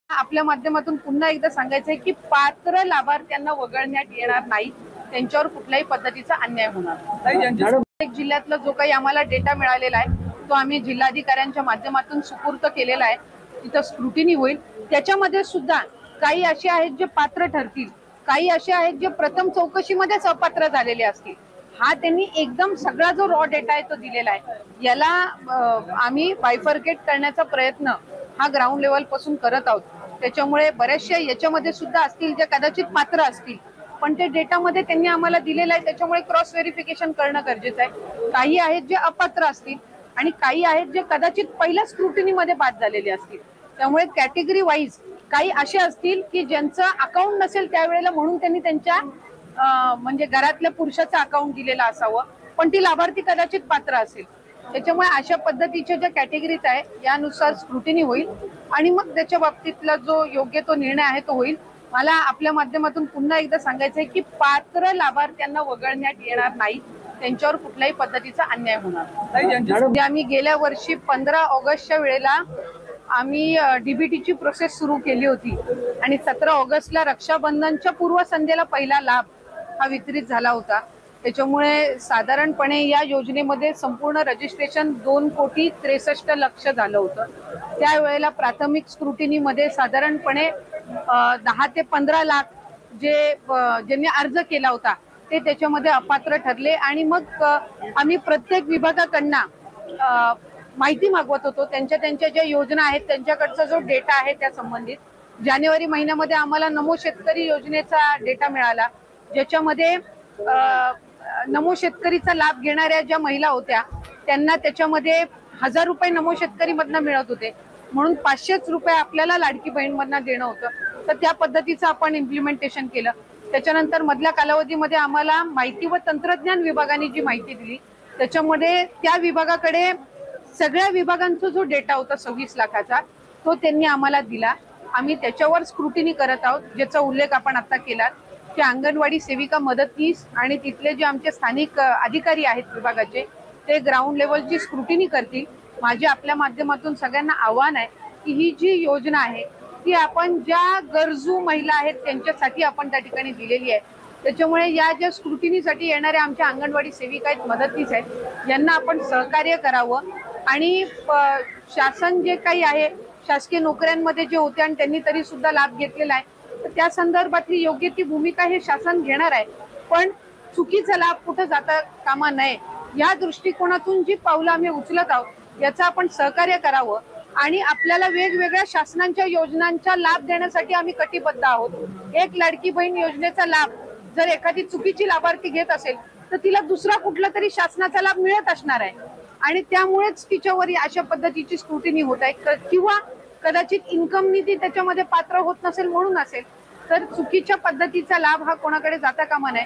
आपल्या माध्यमातून पुन्हा एकदा सांगायचं आहे की पात्र लाभार्थ्यांना वगळण्यात येणार नाही, त्यांच्यावर कुठल्याही पद्धतीचा अन्याय होणार नाही। जिल्ह्यातला जो काही आम्हाला डेटा मिळालेला आहे तो आम्ही जिल्हाधिकाऱ्यांच्या माध्यमातून सुपूर्द केलेला आहे। तिथं स्क्रुटिनी होईल। त्याच्यामध्ये सुद्धा काही असे आहेत जे पात्र ठरतील, काही असे आहेत जे प्रथम चौकशीमध्येच अपात्र झालेले असतील। हा त्यांनी एकदम सगळा जो रॉ डेटा आहे तो दिलेला आहे। याला आम्ही बायफर्केट करण्याचा प्रयत्न हा ग्राउंड लेवल पासून करत आहोत। त्याच्यामुळे बरेचसे याच्यामध्ये सुद्धा असतील जे कदाचित पात्र असतील, पण ते डेटामध्ये त्यांनी आम्हाला दिलेलं आहे, त्याच्यामुळे क्रॉस व्हेरिफिकेशन करणं गरजेचं आहे। काही आहेत जे अपात्र असतील आणि काही आहेत जे कदाचित पहिल्या स्क्रुटिनीमध्ये बाद झालेले असतील। त्यामुळे कॅटेगरी वाईज काही असे असतील की ज्यांचं अकाउंट नसेल त्यावेळेला म्हणून त्यांनी त्यांच्या म्हणजे घरातल्या पुरुषाचं अकाउंट दिलेलं असावं, पण ती लाभार्थी कदाचित पात्र असेल। त्याच्यामुळे अशा पद्धतीच्या ज्या कॅटेगरीज आहे यानुसार स्क्रुटिनी होईल आणि मग त्याच्या बाबतीतला जो योग्य तो निर्णय आहे तो होईल। मला आपल्या माध्यमातून पुन्हा एकदा सांगायचं आहे की पात्र लाभार्थ्यांना वगळण्यात येणार नाही, त्यांच्यावर कुठल्याही पद्धतीचा अन्याय होणार नाही। आम्ही गेल्या वर्षी 15 ऑगस्टच्या वेळेला आम्ही डीबीटीची प्रोसेस सुरू केली होती आणि 17 ऑगस्टला रक्षाबंधनच्या पूर्वसंध्येला पहिला लाभ हा वितरित झाला होता। त्याच्यामुळे साधारणपणे या योजनेमध्ये संपूर्ण रजिस्ट्रेशन 2,63,00,000 झालं होतं। त्यावेळेला प्राथमिक स्क्रुटिनीमध्ये साधारणपणे 10 ते 15 लाख ज्यांनी अर्ज केला होता ते त्याच्यामध्ये अपात्र ठरले आणि मग आम्ही प्रत्येक विभागाकडनं माहिती मागवत होतो, त्यांच्या ज्या योजना आहेत त्यांच्याकडचा जो डेटा आहे त्या संबंधित। जानेवारी महिन्यामध्ये आम्हाला नमो शेतकरी योजनेचा डेटा मिळाला, ज्याच्यामध्ये नमो शेतकरीचा लाभ घेणाऱ्या ज्या महिला होत्या त्यांना त्याच्यामध्ये 1000 रुपये नमो शेतकरी मधनं मिळत होते, म्हणून 500 रुपये आपल्याला लाडकी बहीण मधनं देणं होतं। तर त्या पद्धतीचं आपण इम्प्लिमेंटेशन केलं। त्याच्यानंतर मधल्या कालावधीमध्ये आम्हाला माहिती व तंत्रज्ञान विभागाने जी माहिती दिली त्याच्यामध्ये त्या विभागाकडे सगळ्या विभागांचा जो डेटा होता 26 लाखाचा तो त्यांनी आम्हाला दिला। आम्ही त्याच्यावर स्क्रुटिनी करत आहोत, ज्याचा उल्लेख आपण आता केला की अंगणवाडी सेविका मदतनीस आणि तिथले जे आमचे स्थानिक अधिकारी आहेत विभागाचे ते ग्राउंड लेवलची स्क्रुटिनी करतील। माझे आपल्या माध्यमातून सगळ्यांना आव्हान आहे की ही जी योजना आहे ती आपण ज्या गरजू महिला आहेत त्यांच्यासाठी आपण त्या ठिकाणी दिलेली आहे। त्याच्यामुळे या ज्या स्क्रुटिनीसाठी येणाऱ्या आमच्या अंगणवाडी सेविका आहेत मदतनीस आहेत यांना आपण सहकार्य करावं आणि शासन जे काही आहे शासकीय नोकऱ्यांमध्ये जे होते आणि त्यांनी तरी सुद्धा लाभ घेतलेला आहे तर त्या संदर्भातली योग्य ती भूमिका हे शासन घेणार आहे, पण चुकीचा लाभ कुठं जाता कामा नये या दृष्टिकोनातून जी पावलं आम्ही उचलत आहोत याचं आपण सहकार्य करावं आणि आपल्याला वेगवेगळ्या शासनांच्या योजनांचा लाभ देण्यासाठी आम्ही कटिबद्ध आहोत। एक लाडकी बहीण योजनेचा लाभ जर एखादी चुकीची लाभार्थी घेत असेल तर तिला दुसरा कुठला तरी शासनाचा लाभ मिळत असणार आहे आणि त्यामुळेच तिच्यावर अशा पद्धतीची स्क्रुटिनी होत आहे किंवा कदाचित इन्कम निधी त्याच्यामध्ये पात्र होत नसेल म्हणून असेल, तर चुकीच्या पद्धतीचा लाभ हा कोणाकडे जाता कामा नये।